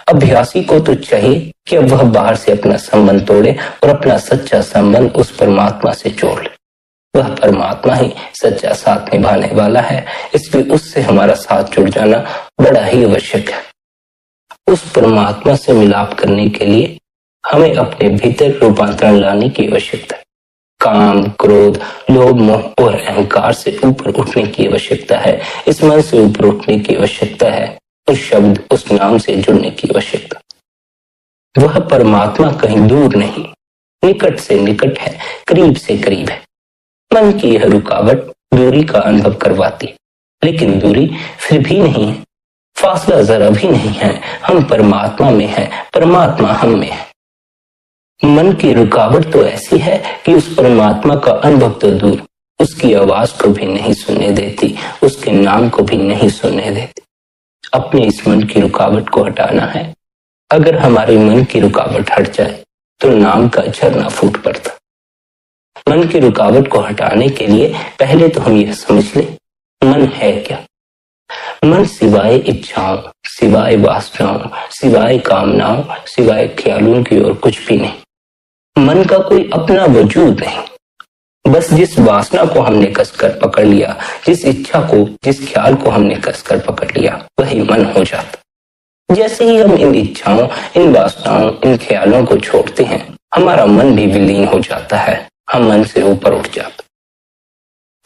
अभ्यासी को तो चाहिए कि अब वह बाहर से अपना संबंध तोड़े और अपना सच्चा संबंध उस परमात्मा से जोड़ ले। वह परमात्मा ही सच्चा साथ निभाने वाला है, इसलिए उससे हमारा साथ जुड़ जाना बड़ा ही आवश्यक है। उस परमात्मा से मिलाप करने के लिए हमें अपने भीतर रूपांतरण लाने की आवश्यकता है। काम, क्रोध, लोभ, मोह और अहंकार से ऊपर उठने की आवश्यकता है। इस मन से ऊपर उठने की आवश्यकता है। उस शब्द, उस नाम से जुड़ने की आवश्यकता। वह परमात्मा कहीं दूर नहीं, निकट से निकट है, करीब से करीब है। मन की यह रुकावट दूरी का अनुभव करवाती है, लेकिन दूरी फिर भी नहीं है, फासला जरा भी नहीं है। हम परमात्मा में हैं, परमात्मा हम में है। मन की रुकावट तो ऐसी है कि उस परमात्मा का अनुभव तो दूर, उसकी आवाज को भी नहीं सुनने देती, उसके नाम को भी नहीं सुनने देती। अपने इस मन की रुकावट को हटाना है। अगर हमारे मन की रुकावट हट जाए तो नाम का झरना फूट पड़ता। मन की रुकावट को हटाने के लिए पहले तो हम यह समझ लें, मन है क्या। मन सिवाय इच्छाओं, सिवाय वासनाओं, सिवाय कामनाओं, सिवाय ख्यालों की ओर कुछ भी नहीं। मन का कोई अपना वजूद नहीं। बस जिस वासना को हमने कसकर पकड़ लिया, जिस इच्छा को, जिस ख्याल को हमने कसकर पकड़ लिया, वही मन हो जाता। जैसे ही हम इन इच्छाओं, इन वासनाओं, इन ख्यालों को छोड़ते हैं, हमारा मन भी विलीन हो जाता है। हम मन से ऊपर उठ जाते।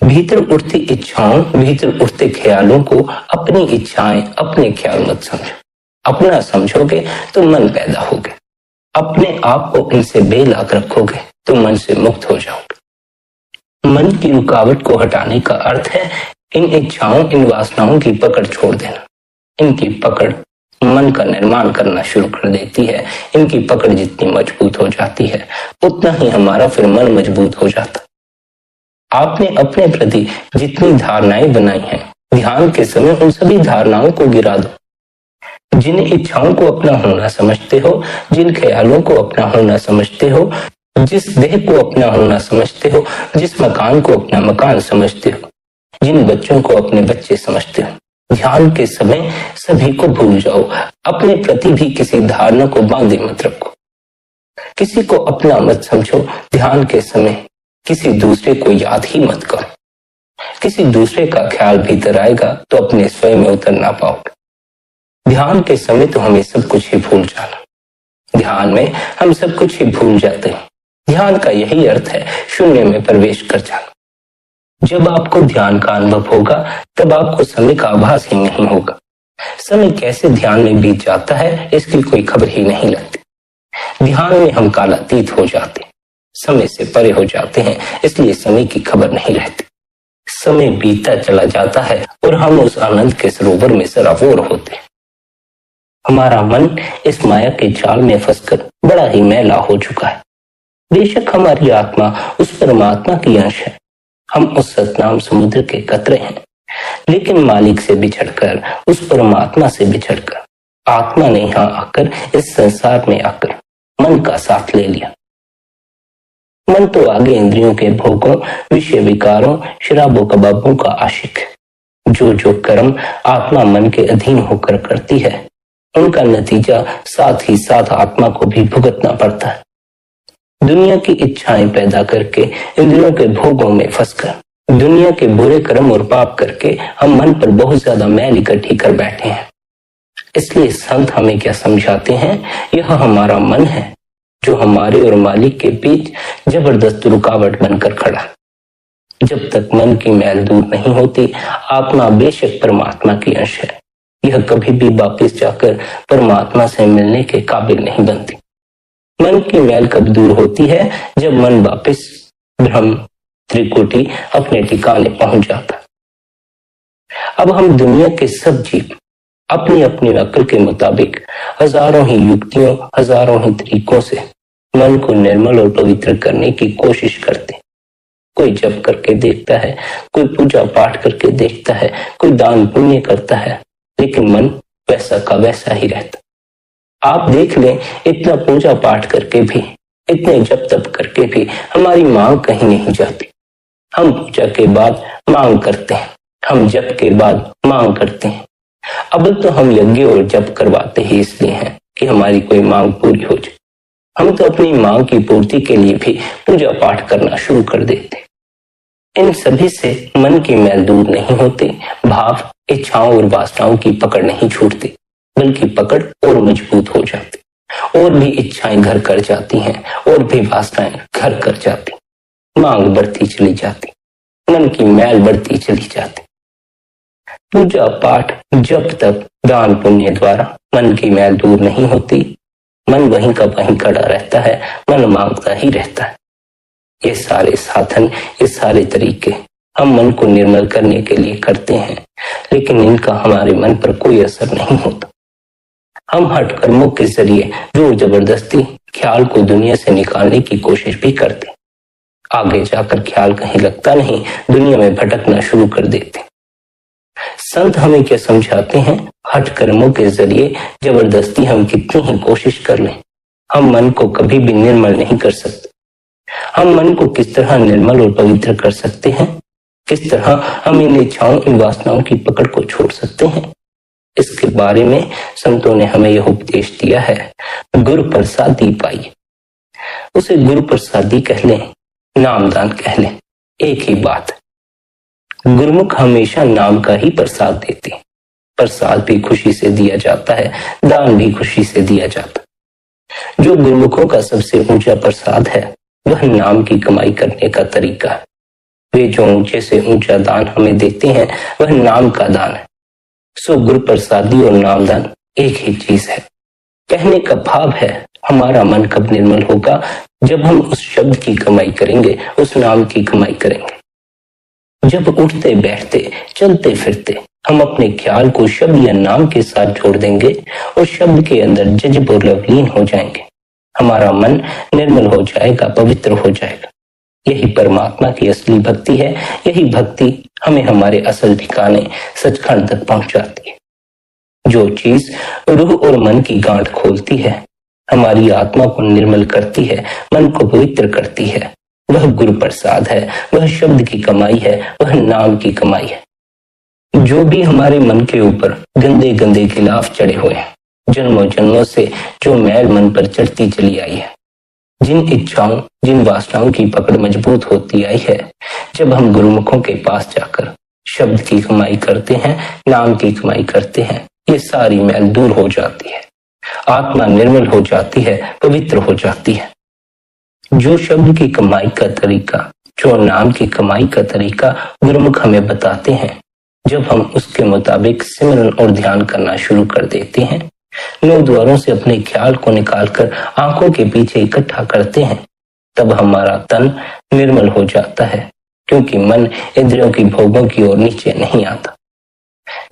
भीतर उठती इच्छाओं, भीतर उठते ख्यालों को अपनी इच्छाएं, अपने ख्याल मत समझो। अपना समझोगे तो मन पैदा होगे। अपने आप को इनसे बेलाग रखोगे तो मन से मुक्त हो जाओगे। मन की रुकावट को हटाने का अर्थ है इन इच्छाओं, इन वासनाओं की पकड़ छोड़ देना। इनकी पकड़ मन का निर्माण करना शुरू कर देती है। इनकी पकड़ जितनी मजबूत हो जाती है उतना ही हमारा फिर मन मजबूत हो जाता। आपने अपने प्रति जितनी धारणाएं बनाई हैं, ध्यान के समय उन सभी धारणाओं को गिरा दो। जिन इच्छाओं को अपना होना समझते हो, जिन ख्यालों को अपना होना समझते हो, जिस देह को अपना होना समझते हो, जिस मकान को अपना मकान समझते हो, जिन बच्चों को अपने बच्चे समझते हो, ध्यान के समय सभी को भूल जाओ। अपने प्रति भी किसी धारणा को बांधे मत रखो। किसी को अपना मत समझो। ध्यान के समय किसी दूसरे को याद ही मत करो। किसी दूसरे का ख्याल भीतर आएगा तो अपने स्वयं में उतर ना पाओगे। ध्यान के समय तो हमें सब कुछ ही भूल जाना। ध्यान में हम सब कुछ ही भूल जाते हैं। ध्यान का यही अर्थ है, शून्य में प्रवेश कर जाना। जब आपको ध्यान का अनुभव होगा तब आपको समय का आभास ही नहीं होगा। समय कैसे ध्यान में बीत जाता है इसकी कोई खबर ही नहीं लगती। ध्यान में हम कालातीत हो जाते हैं, समय से परे हो जाते हैं, इसलिए समय की खबर नहीं रहती। समय बीतता चला जाता है और हम उस आनंद के सरोवर में सराबोर होते हैं। हमारा मन इस माया के जाल में फंसकर बड़ा ही मैला हो चुका है। बेशक हमारी आत्मा उस परमात्मा की अंश है, हम उस सतनाम समुद्र के कतरे हैं, लेकिन मालिक से बिछड़कर, उस परमात्मा से बिछड़कर आत्मा ने यहां आकर, इस संसार में आकर मन का साथ ले लिया। मन तो आगे इंद्रियों के भोगों, विषय विकारों, शराबों कबाबों का आशिक है। जो जो कर्म आत्मा मन के अधीन होकर करती है, उनका नतीजा साथ ही साथ आत्मा को भी भुगतना पड़ता है। दुनिया की इच्छाएं पैदा करके, इंद्रियों के भोगों में फंसकर, दुनिया के बुरे कर्म और पाप करके हम मन पर बहुत ज्यादा मैल इकट्ठी कर बैठे हैं। इसलिए संत हमें क्या समझाते हैं, यह हमारा मन है जो हमारे और मालिक के बीच जबरदस्त रुकावट बनकर खड़ा। जब तक मन की मैल दूर नहीं होती, आत्मा बेशक परमात्मा की अंश है, यह कभी भी वापस जाकर परमात्मा से मिलने के काबिल नहीं बनती। मन की मैल कब दूर होती है, जब मन वापस ब्रह्म त्रिकुटी अपने ठिकाने पहुंच जाता। अब हम दुनिया के सब जीव अपनी अपनी अक्ल के मुताबिक हजारों ही युक्तियों, हजारों ही तरीकों से मन को निर्मल और पवित्र करने की कोशिश करते। कोई जप करके देखता है, कोई पूजा पाठ करके देखता है, कोई दान पुण्य करता है, लेकिन मन वैसा का वैसा ही रहता। आप देख लें, इतना पूजा पाठ करके भी, इतने जप तप करके भी हमारी मांग कहीं नहीं जाती। हम पूजा के बाद मांग करते हैं, हम जप के बाद मांग करते हैं। अब तो हम यज्ञ और जप करवाते ही इसलिए हैं कि हमारी कोई मांग पूरी हो जाए। हम तो अपनी मांग की पूर्ति के लिए भी पूजा पाठ करना शुरू कर देते। इन सभी से मन की मैल दूर नहीं होती, भाव, इच्छाओं और वासनाओं की पकड़ नहीं छूटती, बल्कि पकड़ और मजबूत हो जाती। और भी इच्छाएं घर कर जाती हैं, और भी वासनाएं घर कर जाती, मांग बढ़ती चली जाती, मन की मैल बढ़ती चली जाती। पूजा पाठ, जप तप, दान पुण्य द्वारा मन की मैल दूर नहीं होती। मन वहीं का वहीं खड़ा रहता है, मन मांगता ही रहता है। ये सारे साधन, ये सारे तरीके हम मन को निर्मल करने के लिए करते हैं, लेकिन इनका हमारे मन पर कोई असर नहीं होता। हम हठ कर्मों के जरिए जोर जबरदस्ती ख्याल को दुनिया से निकालने की कोशिश भी करते। आगे जाकर ख्याल कहीं लगता नहीं, दुनिया में भटकना शुरू कर देते। संत हमें क्या समझाते हैं, हठ कर्मों के जरिए जबरदस्ती हम कितनी ही कोशिश कर लें, हम मन को कभी भी निर्मल नहीं कर सकते। हम मन को किस तरह निर्मल और पवित्र कर सकते हैं, किस तरह हम इन इच्छाओं, इन वासनाओं की पकड़ को छोड़ सकते हैं, इसके बारे में संतों ने हमें यह उपदेश दिया है। गुरु प्रसादी पाई, उसे गुरु प्रसादी कह लें, नामदान कह लें, एक ही बात। गुरुमुख हमेशा नाम का ही प्रसाद देते। प्रसाद भी खुशी से दिया जाता है, दान भी खुशी से दिया जाता। जो गुरुमुखों का सबसे ऊंचा प्रसाद है, वह नाम की कमाई करने का तरीका है। वे जो ऊंचे से ऊंचा दान हमें देते हैं, वह नाम का दान है। सो गुरु प्रसादी और नामदान एक ही चीज है। कहने का भाव है, हमारा मन कब निर्मल होगा, जब हम उस शब्द की कमाई करेंगे, उस नाम की कमाई करेंगे। जब उठते बैठते चलते फिरते हम अपने ख्याल को शब्द या नाम के साथ जोड़ देंगे और शब्द के अंदर जज्ब और लवलीन हो जाएंगे, हमारा मन निर्मल हो जाएगा, पवित्र हो जाएगा। यही परमात्मा की असली भक्ति है। यही भक्ति हमें हमारे असल ठिकाने सचखंड तक पहुंचाती है। जो चीज रूह और मन की गांठ खोलती है, हमारी आत्मा को निर्मल करती है, मन को पवित्र करती है, वह गुरु प्रसाद है, वह शब्द की कमाई है, वह नाम की कमाई है। जो भी हमारे मन के ऊपर गंदे गंदे गिलाफ चढ़े हुए हैं, जन्मों जन्मों से जो मैल मन पर चढ़ती चली आई है, जिन इच्छाओं, जिन वासनाओं की पकड़ मजबूत होती आई है, जब हम गुरुमुखों के पास जाकर शब्द की कमाई करते हैं, नाम की कमाई करते हैं, ये सारी मैल दूर हो जाती है, आत्मा निर्मल हो जाती है, पवित्र हो जाती है। जो शब्द की कमाई का तरीका, जो नाम की कमाई का तरीका गुरुमुख हमें बताते हैं, जब हम उसके मुताबिक सिमरन और ध्यान करना शुरू कर देते हैं, 9 द्वारों से अपने ख्याल को निकालकर आंखों के पीछे इकट्ठा करते हैं, तब हमारा तन निर्मल हो जाता है, क्योंकि मन इंद्रियों की भोगों की ओर नीचे नहीं आता।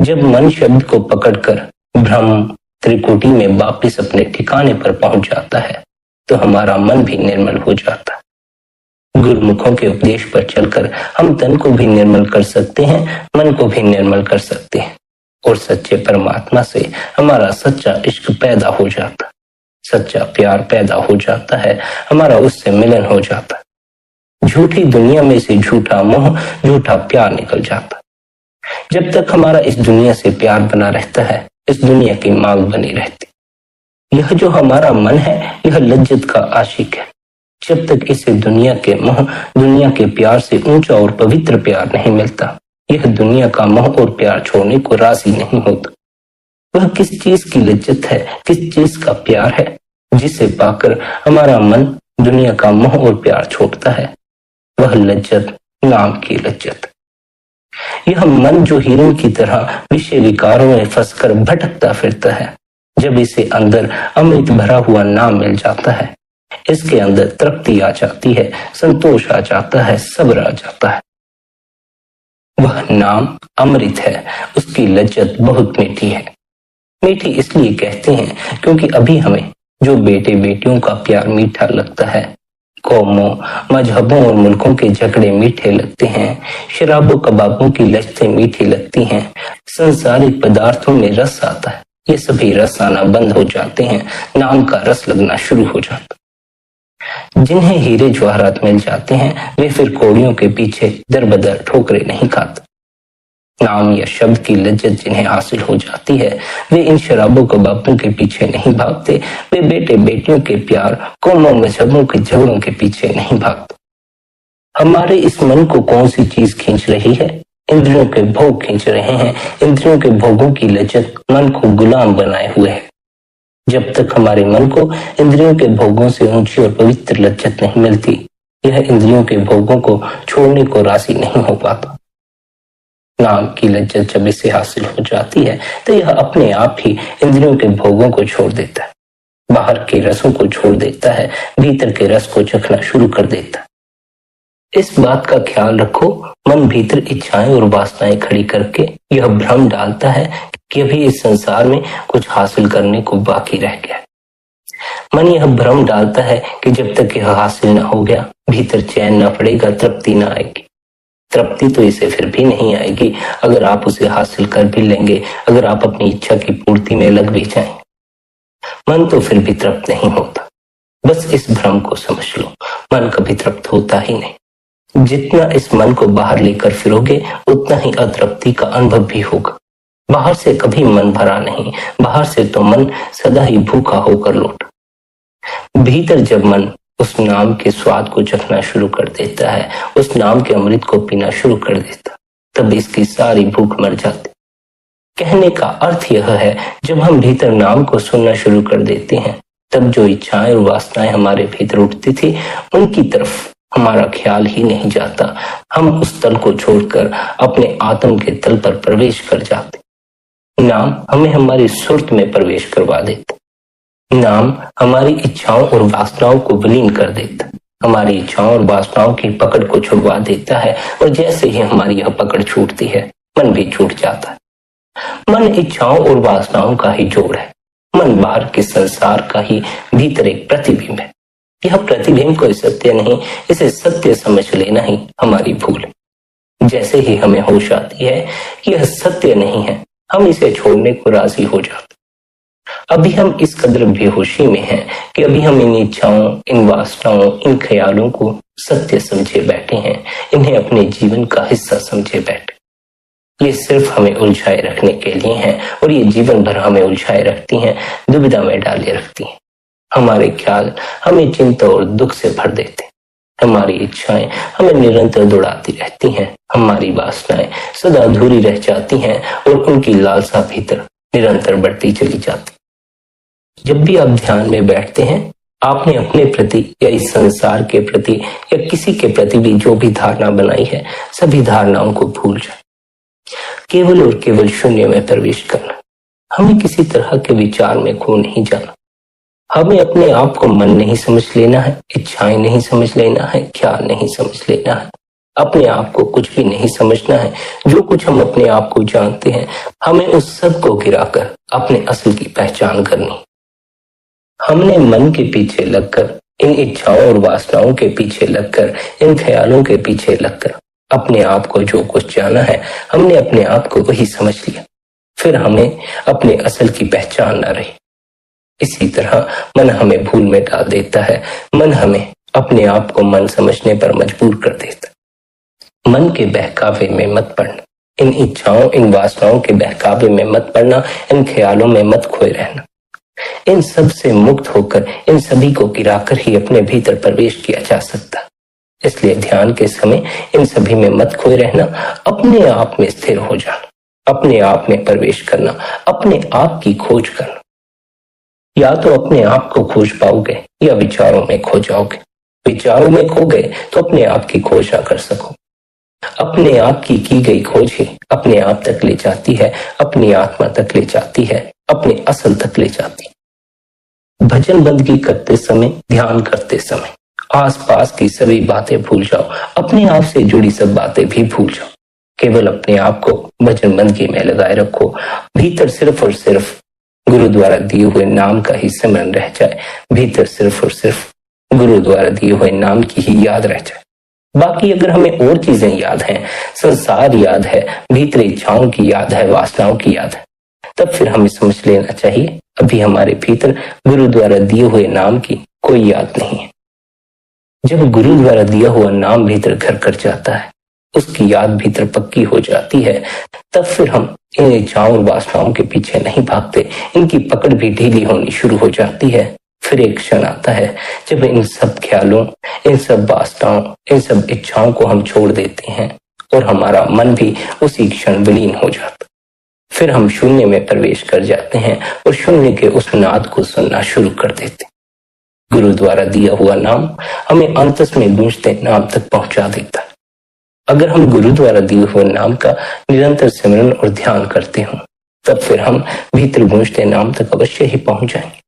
जब मन शब्द को पकड़कर ब्रह्म त्रिकुटी में वापिस अपने ठिकाने पर पहुंच जाता है, तो हमारा मन भी निर्मल हो जाता है। गुरुमुखों के उपदेश पर चलकर हम तन को भी निर्मल कर सकते हैं, मन को भी निर्मल कर सकते हैं और सच्चे परमात्मा से हमारा सच्चा इश्क पैदा हो जाता, सच्चा प्यार पैदा हो जाता है, हमारा उससे मिलन हो जाता, झूठी दुनिया में से झूठा मोह, झूठा प्यार निकल जाता। जब तक हमारा इस दुनिया से प्यार बना रहता है, इस दुनिया की मांग बनी रहती। यह जो हमारा मन है, यह लज्जत का आशिक है। जब तक इसे दुनिया के मोह, दुनिया के प्यार से ऊंचा और पवित्र प्यार नहीं मिलता, यह दुनिया का मोह और प्यार छोड़ने को राजी नहीं होता। वह किस चीज की लज्जत है, किस चीज का प्यार है, जिसे पाकर हमारा मन दुनिया का मोह और प्यार छोड़ता है? वह लज्जत नाम की लज्जत। यह मन जो हिरण की तरह विषय विकारों में फंसकर भटकता फिरता है, जब इसे अंदर अमृत भरा हुआ नाम मिल जाता है, इसके अंदर तृप्ति आ जाती है, संतोष आ जाता है, सब्र आ जाता है। वह नाम अमृत है, उसकी लज्जत बहुत मीठी है। मीठी इसलिए कहते हैं क्योंकि अभी हमें जो बेटे बेटियों का प्यार मीठा लगता है, कौमों, मजहबों और मुल्कों के झगड़े मीठे लगते हैं, शराबों कबाबों की लज्जतें मीठी लगती हैं, संसारिक पदार्थों में रस आता है, ये सभी रस आना बंद हो जाते हैं, नाम का रस लगना शुरू हो जाता। जिन्हें हीरे जवाहरात मिल जाते हैं, वे फिर कौड़ियों के पीछे दर बदर ठोकरें नहीं खाते। नाम या शब्द की लज्जत जिन्हें हासिल हो जाती है, वे इन शराबों कबाबों के पीछे नहीं भागते, वे बेटे बेटियों के प्यार, कौमों मजहबों के झगड़ों के पीछे नहीं भागते। हमारे इस मन को कौन सी चीज खींच रही है? इंद्रियों के भोग खींच रहे हैं। इंद्रियों के भोगों की लज्जत मन को गुलाम बनाए हुए है। जब तक हमारे मन को इंद्रियों के भोगों से ऊंची और पवित्र लज्जत नहीं मिलती, यह इंद्रियों के भोगों को छोड़ने को राजी नहीं हो पाता। नाम की लज्जत जब इसे हासिल हो जाती है, तो यह अपने आप ही इंद्रियों के भोगों को छोड़ देता है, बाहर के रसों को छोड़ देता है, भीतर के रस को चखना शुरू कर देता है। इस बात का ख्याल रखो, मन भीतर इच्छाएं और वासनाएं खड़ी करके यह भ्रम डालता है कि अभी इस संसार में कुछ हासिल करने को बाकी रह गया। मन यह भ्रम डालता है कि जब तक यह हासिल न हो गया, भीतर चैन न पड़ेगा, तृप्ति न आएगी। तृप्ति तो इसे फिर भी नहीं आएगी अगर आप उसे हासिल कर भी लेंगे, अगर आप अपनी इच्छा की पूर्ति में लग भी जाएं। मन तो फिर भी तृप्त नहीं होता। बस इस भ्रम को समझ लो, मन कभी तृप्त होता ही नहीं। जितना इस मन को बाहर लेकर फिरोगे, उतना ही अतृप्ति का अनुभव भी होगा। बाहर से कभी मन भरा नहीं, बाहर से तो मन सदा ही भूखा होकर लौटा। भीतर जब मन उस नाम के स्वाद को चखना शुरू कर देता है, उस नाम के अमृत को पीना शुरू कर देता, तब इसकी सारी भूख मर जाती। कहने का अर्थ यह है, जब हम भीतर नाम को सुनना शुरू कर देते हैं, तब जो इच्छाएं और वासनाएं हमारे भीतर उठती थी, उनकी तरफ हमारा ख्याल ही नहीं जाता। हम उस तल को छोड़कर अपने आत्म के तल पर प्रवेश कर जाते। नाम हमें हमारी सुर्त में प्रवेश करवा देता। नाम हमारी इच्छाओं और वासनाओं को विलीन कर देता, हमारी इच्छाओं और वासनाओं की पकड़ को छुड़वा देता है। और जैसे ही हमारी यह पकड़ छूटती है, मन भी छूट जाता है। मन इच्छाओं और वासनाओं का ही जोड़ है। मन बाहर के संसार का ही भीतर एक प्रतिबिंब है। यह प्रतिबिंब कोई सत्य नहीं, इसे सत्य समझ लेना ही हमारी भूल है। जैसे ही हमें होश आती है कि यह सत्य नहीं है, हम इसे छोड़ने को राजी हो जाते। अभी हम इस कदर बेहोशी में हैं कि अभी हम इन इच्छाओं, इन वासनाओं, इन ख्यालों को सत्य समझे बैठे हैं, इन्हें अपने जीवन का हिस्सा समझे बैठे। ये सिर्फ हमें उलझाए रखने के लिए हैं और ये जीवन भर हमें उलझाए रखती हैं, दुविधा में डाले रखती हैं। हमारे ख्याल हमें चिंता और दुख से भर देते हैं। हमारी इच्छाएं हमें निरंतर दौड़ाती रहती हैं। हमारी वासनाएं सदा अधूरी रह जाती हैं और उनकी लालसा भीतर निरंतर बढ़ती चली जाती। जब भी आप ध्यान में बैठते हैं, आपने अपने प्रति या इस संसार के प्रति या किसी के प्रति भी जो भी धारणा बनाई है, सभी धारणाओं को भूल जाए। केवल और केवल शून्य में प्रवेश करना। हमें किसी तरह के विचार में खो नहीं जाना। हमें अपने आप को मन नहीं समझ लेना है, इच्छाएं नहीं समझ लेना है, ख्याल नहीं समझ लेना है, अपने आप को कुछ भी नहीं समझना है। जो कुछ हम अपने आप को जानते हैं, हमें उस सब को गिराकर अपने असल की पहचान करनी। हमने मन के पीछे लगकर इन इच्छाओं और वासनाओं के पीछे लगकर, इन ख्यालों के पीछे लगकर अपने आप को जो कुछ जाना है, हमने अपने आप को वही समझ लिया। फिर हमें अपने असल की पहचान न रही। इसी तरह मन हमें भूल में डाल देता है। मन हमें अपने आप को मन समझने पर मजबूर कर देता है। मन के बहकावे में मत पड़ना, इन इच्छाओं, इन वासनाओं के बहकावे में मत पड़ना, इन ख्यालों में मत खोए रहना। इन सब से मुक्त होकर इन सभी को गिराकर ही अपने भीतर प्रवेश किया जा सकता। इसलिए ध्यान के समय इन सभी में मत खोए रहना, अपने आप में स्थिर हो जाना, अपने आप में प्रवेश करना, अपने आप की खोज करना। या तो अपने आप को खोज पाओगे या विचारों में खो जाओगे। विचारों में खो गए तो अपने आप की खोज ना कर सको। अपने आप की गई खोज ही अपने आप तक ले जाती है, अपनी आत्मा तक ले जाती है, अपने असल तक ले जाती है। भजन बंदगी करते समय, ध्यान करते समय आसपास की सभी बातें भूल जाओ, अपने आप से जुड़ी सब बातें भी भूल जाओ। केवल अपने आप को भजन बंदगी में लगाए रखो। भीतर सिर्फ और सिर्फ गुरु द्वारा दिए हुए नाम का ही स्मरण रह जाए। भीतर सिर्फ और सिर्फ गुरु द्वारा दिए हुए नाम की ही याद रह जाए। बाकी अगर हमें और चीजें याद हैं, संसार याद है, भीतर इच्छाओं की याद है, वासनाओं की याद है, तब फिर हमें समझ लेना चाहिए अभी हमारे भीतर गुरु द्वारा दिए हुए नाम की कोई याद नहीं है। जब गुरु द्वारा दिया हुआ नाम भीतर घर कर जाता है, उसकी याद भीतर पक्की हो जाती है, तब फिर हम इन इच्छाओं और वासनाओं के पीछे नहीं भागते। इनकी पकड़ भी ढीली होनी शुरू हो जाती है। फिर एक क्षण आता है जब इन सब ख्यालों, इन सब वासनाओं, इन सब इच्छाओं को हम छोड़ देते हैं और हमारा मन भी उसी क्षण विलीन हो जाता। फिर हम शून्य में प्रवेश कर जाते हैं और शून्य के उस नाद को सुनना शुरू कर देते हैं। गुरु द्वारा दिया हुआ नाम हमें अंतस में गूंजते नाम तक पहुंचा देता है। अगर हम गुरु द्वारा दिए हुए नाम का निरंतर सिमरन और ध्यान करते हो, तब फिर हम भीतर गूंजते नाम तक अवश्य ही पहुंच जाएंगे।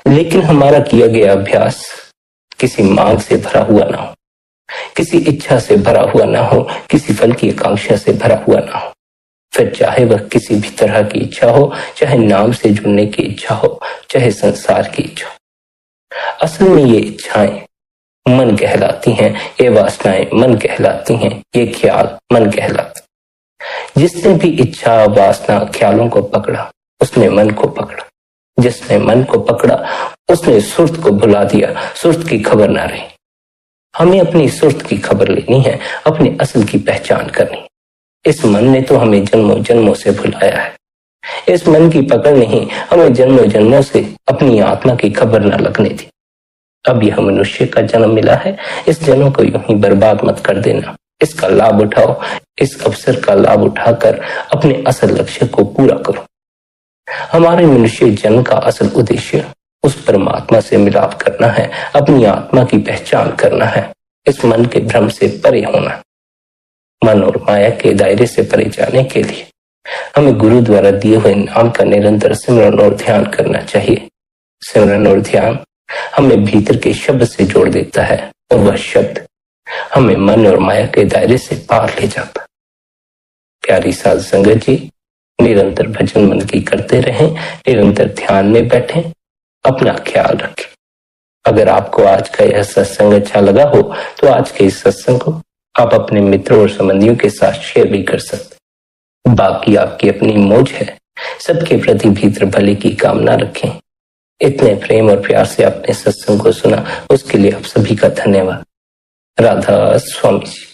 लेकिन हमारा किया गया अभ्यास किसी मांग से भरा हुआ ना हो, किसी इच्छा से भरा हुआ ना हो, किसी फल की आकांक्षा से भरा हुआ ना हो। फिर चाहे वह किसी भी तरह की इच्छा हो, चाहे नाम से जुड़ने की इच्छा हो, चाहे संसार की इच्छा हो। असल में ये इच्छाएं मन कहलाती हैं, ये वासनाएं मन कहलाती हैं, ये ख्याल मन कहलाते। जिसने भी इच्छा, वासना, ख्यालों को पकड़ा, उसने मन को पकड़ा। जिसने मन को पकड़ा, उसने सुर्त को भुला दिया, सुर्त की खबर ना रही। हमें अपनी सुर्त की खबर लेनी है, अपने असल की पहचान करनी। इस मन ने तो हमें जन्मों जन्मों से भुलाया है। इस मन की पकड़ ने ही हमें जन्मों जन्मों से अपनी आत्मा की खबर न लगने दी। अब यह मनुष्य का जन्म मिला है, इस जन्म को यूं ही बर्बाद मत कर देना। इसका लाभ उठाओ, इस अवसर का लाभ उठाकर अपने असल लक्ष्य को पूरा करो। हमारे मनुष्य जन्म का असल उद्देश्य उस परमात्मा से मिलाप करना है, अपनी आत्मा की पहचान करना है, इस मन के भ्रम से परे होना। मन और माया के दायरे से परे जाने के लिए हमें गुरु द्वारा दिए हुए नाम का निरंतर सिमरन और ध्यान करना चाहिए। सिमरन और ध्यान हमें भीतर के शब्द से जोड़ देता है और वह शब्द हमें मन और माया के दायरे से पार ले जाता। प्यारी साध संगत जी, निरंतर भजन बंदगी करते रहें, निरंतर ध्यान में बैठें, अपना ख्याल रखें। अगर आपको आज का यह सत्संग अच्छा लगा हो तो आज के इस सत्संग को आप अपने मित्रों और संबंधियों के साथ शेयर भी कर सकते। बाकी आपकी अपनी मौज है। सबके प्रति भीतर भले की कामना रखें। इतने प्रेम और प्यार से आपने सत्संग को सुना, उसके लिए आप सभी का धन्यवाद। राधा स्वामी जी।